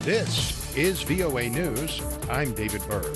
This is VOA News. I'm David Byrd.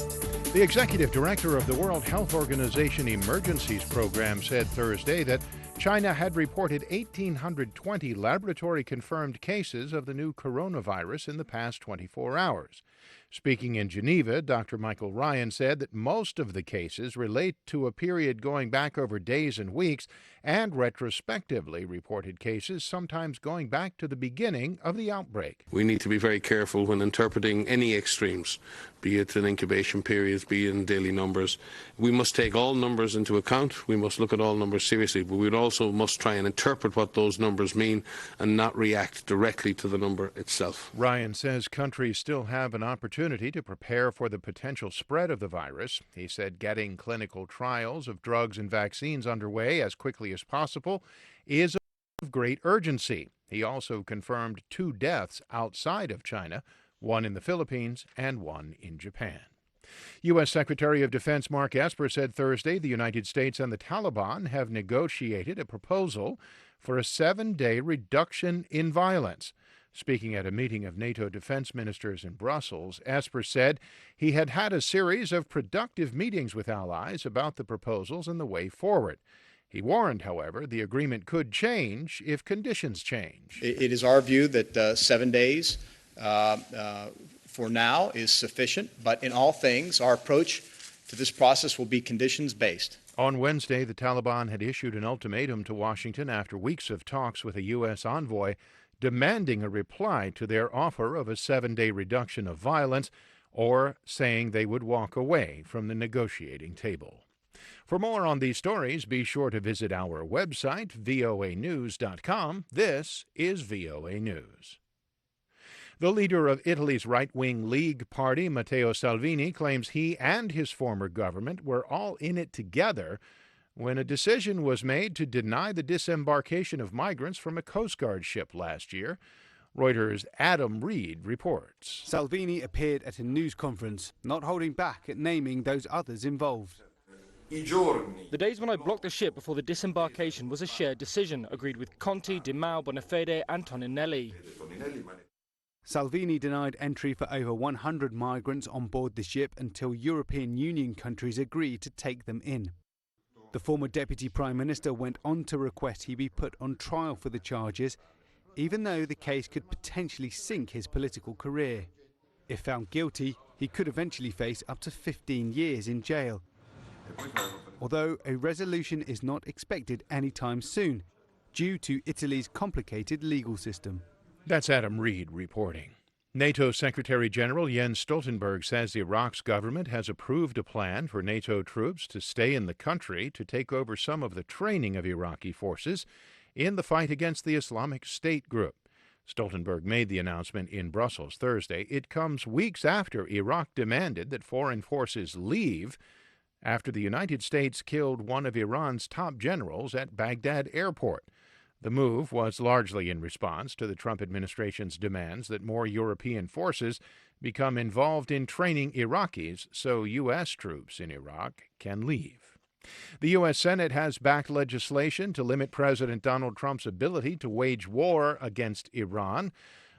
The executive director of the World Health Organization Emergencies Program said Thursday that China had reported 1,820 laboratory-confirmed cases of the new coronavirus in the past 24 hours. Speaking in Geneva, Dr. Michael Ryan said that most of the cases relate to a period going back over days and weeks, and retrospectively reported cases sometimes going back to the beginning of the outbreak. We need to be very careful when interpreting any extremes, be it in incubation periods, be it in daily numbers. We must take all numbers into account. We must look at all numbers seriously, but we also must try and interpret what those numbers mean and not react directly to the number itself. Ryan says countries still have an opportunity to prepare for the potential spread of the virus. He said getting clinical trials of drugs and vaccines underway as quickly as possible is of great urgency. He also confirmed 2 deaths outside of China, one in the Philippines and one in Japan. U.S. Secretary of Defense Mark Esper said Thursday the United States and the Taliban have negotiated a proposal for a 7-day reduction in violence. Speaking at a meeting of NATO defense ministers in Brussels, Esper said he had had a series of productive meetings with allies about the proposals and the way forward. He warned, however, the agreement could change if conditions change. It is our view that 7 days for now is sufficient, but in all things, our approach to this process will be conditions-based. On Wednesday, the Taliban had issued an ultimatum to Washington after weeks of talks with a U.S. envoy demanding a reply to their offer of a 7-day reduction of violence, or saying they would walk away from the negotiating table. For more on these stories, be sure to visit our website, voanews.com. This is VOA News. The leader of Italy's right-wing League Party, Matteo Salvini, claims he and his former government were all in it together when a decision was made to deny the disembarkation of migrants from a Coast Guard ship last year. Reuters' Adam Reed reports. Salvini appeared at a news conference, not holding back at naming those others involved. The days when I blocked the ship before the disembarkation was a shared decision, agreed with Conte, Di Maio, Bonafede and Toninelli. Salvini denied entry for over 100 migrants on board the ship until European Union countries agreed to take them in. The former Deputy Prime Minister went on to request he be put on trial for the charges, even though the case could potentially sink his political career. If found guilty, he could eventually face up to 15 years in jail. Although a resolution is not expected anytime soon, due to Italy's complicated legal system. That's Adam Reed reporting. NATO Secretary General Jens Stoltenberg says Iraq's government has approved a plan for NATO troops to stay in the country to take over some of the training of Iraqi forces in the fight against the Islamic State group. Stoltenberg made the announcement in Brussels Thursday. It comes weeks after Iraq demanded that foreign forces leave after the United States killed one of Iran's top generals at Baghdad airport. The move was largely in response to the Trump administration's demands that more European forces become involved in training Iraqis so U.S. troops in Iraq can leave. The U.S. Senate has backed legislation to limit President Donald Trump's ability to wage war against Iran.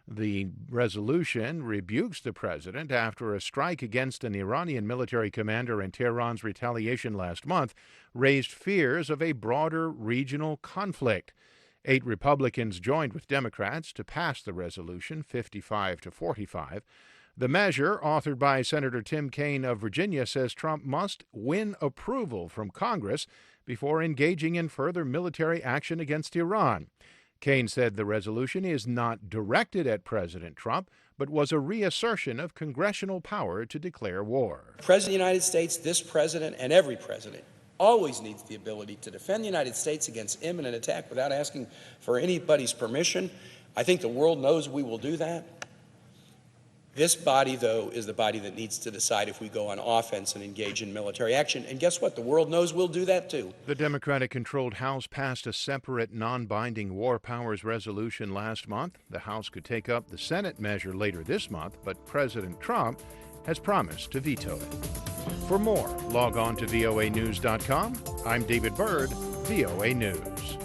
The resolution rebukes the president after a strike against an Iranian military commander and Tehran's retaliation last month raised fears of a broader regional conflict. 8 Republicans joined with Democrats to pass the resolution, 55 to 45. The measure, authored by Senator Tim Kaine of Virginia, says Trump must win approval from Congress before engaging in further military action against Iran. Kaine said the resolution is not directed at President Trump, but was a reassertion of congressional power to declare war. The President of the United States, this president, and every president always needs the ability to defend the United States against imminent attack without asking for anybody's permission. I think the world knows we will do that. This body, though, is the body that needs to decide if we go on offense and engage in military action. And guess what? The world knows we'll do that, too. The Democratic-controlled House passed a separate, non-binding war powers resolution last month. The House could take up the Senate measure later this month, but President Trump has promised to veto it. For more, log on to voanews.com. I'm David Byrd, VOA News.